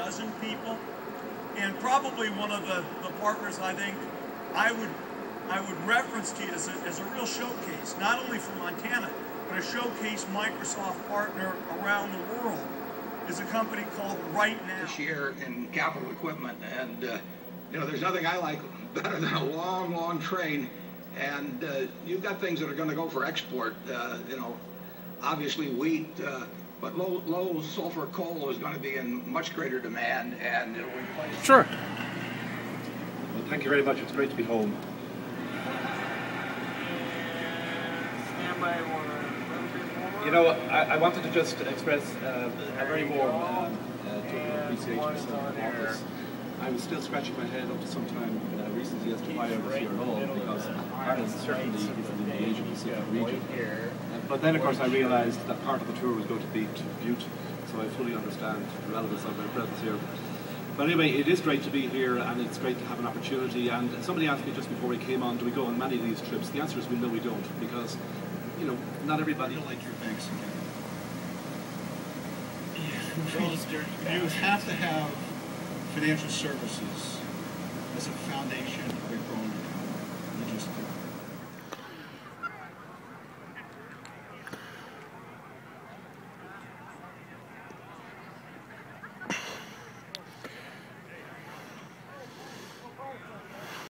dozen people, and probably one of the partners I think I would reference to you as a real showcase, not only for Montana, but a showcase Microsoft partner around the world is a company called RightNow. This year in capital equipment, and you know, there's nothing I like better than a long, long train, and you've got things that are going to go for export, you know, obviously wheat, but low sulfur coal is going to be in much greater demand, and it'll replace... Sure. Well, thank you very much. It's great to be home. You know, I wanted to just express a very warm total appreciation for some of the office. I was still scratching my head up to some time recently as to why I was here at all, because Ireland certainly is in the Asia Pacific region. But then, of course, I realised that part of the tour was going to be to Butte, so I fully understand the relevance of my presence here. But anyway, it is great to be here, and it's great to have an opportunity. And somebody asked me just before we came on, do we go on many of these trips? The answer is no, we don't, because, you know, not everybody... I don't like your thanks again. You have to have financial services as a foundation of a growing economy. You just do.